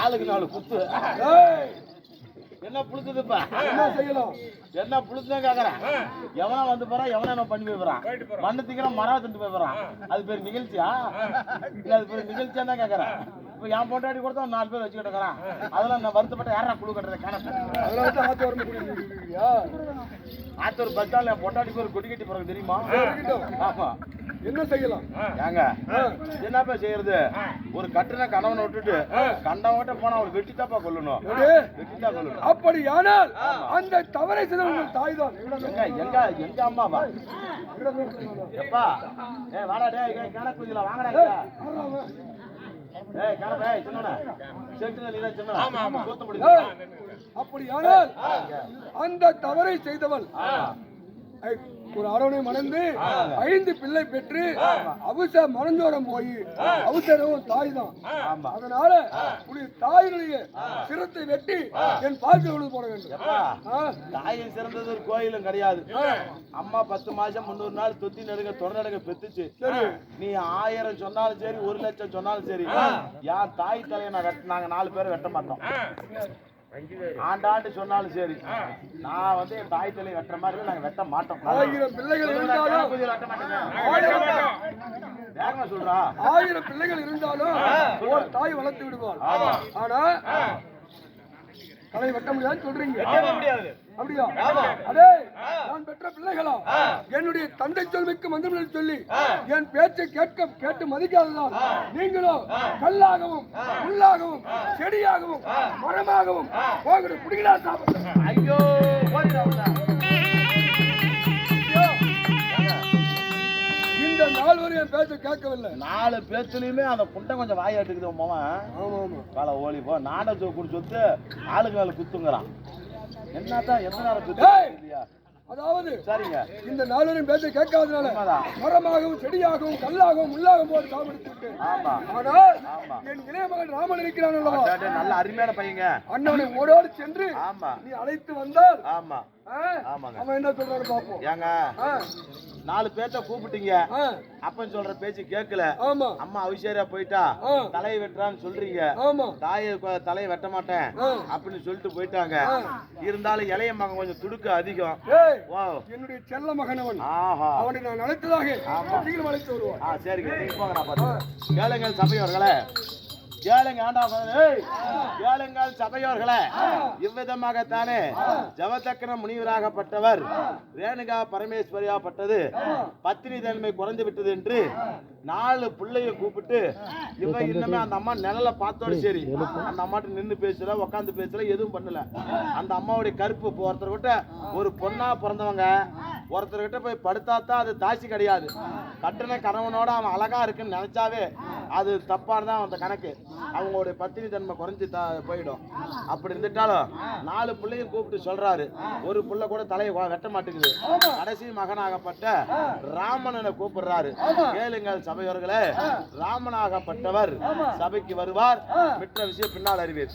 ஆளுக்கு 4 குத்து. என்ன புளுத்துதுப்பா? என்ன செய்யலாம்? என்ன புளுத்துதான் கேக்குறேன். எவனா வந்து போறான், எவனா என்ன பண்ணி போயிடுறான். மண்ணு திங்கிறான், மரம் திண்டு போயிடுறான். அது பேர் நிகழ்ச்சியா? இல்ல அது பேர் நிகழ்ச்சியா தான் கேக்குறேன். இப்ப என் பொண்டாடி கொடுத்தா 4 பேர் வச்சுக்கிட்டு இருக்கிறான். அதெல்லாம் நான் வருத்தப்பட்ட யாரா குழு கட்டுறது கணக்கு. அதெல்லாம் ஆத்து வரணும் குடிக்கிறீங்களா? ஆத்தூர் பஸ் ஸ்டாண்ட்ல என் பொண்டாடி பேர் கொடி கட்டி போறது தெரியுமா? ஆமா. என்ன செய்யலாம்? ஏங்க என்னப்பா செய்யறது? ஒரு கட்டுன கணவனை விட்டுட்டு கண்டவங்கிட்ட போனா அவளை வெட்டித்தாப்பா கொல்லணும். வெட்டித்தா கொல்லணும். அப்படியானால் அந்த தவறை செய்த உங்கள் தாய் தான். எங்க எங்க அம்மாவா? எப்பா வாடா டேய் கணக்குல வாங்கடா. ஏய் கணக்கு ஏய் சின்னடா. செட்டுல நீ தான் சின்னடா. ஆமா கூத்த முடியுது. அப்படியானால் அந்த தவறை செய்தவள் ஒரு அரவணை மணந்து 5 பிள்ளை பெற்று அவசர மனஞ்சோரம் போய் அவசரம் தாய் தான். அதனால தாயினுடைய சிரத்தை வெட்டி என் பால்கள் போட வேண்டும். தாயின் சிறந்தது ஒரு கோயிலும் கிடையாது. அம்மா 10 மாசம் 300 நாள் தொத்தி நடுங்க தொடர்நடுங்க பெத்துச்சு. நீ 1000 சொன்னாலும் சரி 1 லட்சம் சொன்னாலும் சரி என் தாய் தலையை நாங்க 4 பேரை வெட்ட மாட்டோம். ஆண்டாண்டு சொன்னாலும் சரி நான் வந்து என் தாய் தலையை வெட்டுற மாதிரி நாங்க வெட்ட மாட்டோம். 1000 பிள்ளைகள் இருந்தாலும் சொல்றா 1000 பிள்ளைகள் இருந்தாலும் ஒரு தாய் வளர்த்து விடுவாள். ஆனா தலை வெட்ட முடியாது சொல்றீங்க. அப்படியா? அதே நான் பெற்ற பிள்ளைகளா என்னுடைய தந்தை சொல்மிக்கு மந்திரம் சொல்லி என் பேச்சை கேட்டு மதிக்காததால் நீங்களும் கல்லாகவும் முள்ளாகவும் செடியாகவும் மரமாகவும் போகிற குடிகளா சாப்பிட்டு. ஐயோ இந்த 4 வரை என் பேச்சை கேட்கவில்லை. 4 பேச்சுலயுமே அந்த புண்டை கொஞ்சம் வாயாட்டுக்குது மாமன். ஆமா ஆமா கால ஓலி போ நாட குடி சொத்து ஆளுக்கு 4 குத்துங்கிறான். என்னதான் எத்தனை நேரம் குத்து? அதாவது சரிங்க இந்த 4 வரையும் பேச்சை கேட்காதனால மரமாகவும் செடியாகவும் கல்லாகவும் முள்ளாகவும் போட்டு சாப்பிட்டு. ஆனால் என் இளைய மகன் ராமன் இருக்கிறான் அல்லவா? நல்ல அருமையான பையங்க. அண்ணனை ஓடோடு சென்று நீ அழைத்து வந்தால் அவன் என்ன சொல்றாரு பாப்போம். ஏங்க 4 பேர்த்த கூப்பிட்டீங்க. அப்பன் சொல்ற பேச்சு கேட்கல. அம்மா அவிசேரியா போயிட்டா தலையை வெட்டுறான்னு சொல்றீங்க. தாயை தலையை வெட்ட மாட்டேன் அப்படின்னு சொல்லிட்டு போயிட்டாங்க. இருந்தாலும் இளைய மகன் கொஞ்சம் துடுக்கு அதிகம். என்னுடைய செல்ல மகன் அவன். அவனை நான் அழைத்ததாக சீக்கிரம் அழைத்து வருவான். சரிங்க போங்க நான் பார்த்து. கேளுங்கள் சபையோர்களே கேளுங்க கேளுங்கள் சபையோர்களே. இவ்விதமாகத்தானே ஜவதக்கன முனிவராகப்பட்டவர் ரேணுகா பரமேஸ்வரியாப்பட்டது பத்தினி தன்மை குறைந்து விட்டது என்று 4 பிள்ளைய கூப்பிட்டு இவ இன்னமே அந்த அம்மா நிழல பார்த்தோடு சரி அந்த அம்மாட்ட நின்று பேசல உட்காந்து பேசல எதுவும் பண்ணல. அந்த அம்மாவுடைய கருப்பு ஒருத்தர்கிட்ட ஒரு பொண்ணா பிறந்தவங்க ஒருத்தர்கிட்ட போய் படுத்தாத்தான் அது தாசி கிடையாது. கட்டண கணவனோட அவன் அழகா இருக்குன்னு நினைச்சாவே அது தப்பானதான் அந்த கணக்கு. அவங்களுடைய பத்தினி தன்மை குறைஞ்சி போயிடும். அப்படி இருந்துட்டாலும் 4 பிள்ளையும் கூப்பிட்டு சொல்றாரு. ஒரு புள்ள கூட தலையை வெட்ட மாட்டேங்குது. கடைசி மகனாகப்பட்ட ராமனை கூப்பிடுறாரு. கேளுங்கள் சபையோர்களே ராமனாகப்பட்டவர் சபைக்கு வருவார். மற்ற விஷயம் பின்னால் அறிவீர்.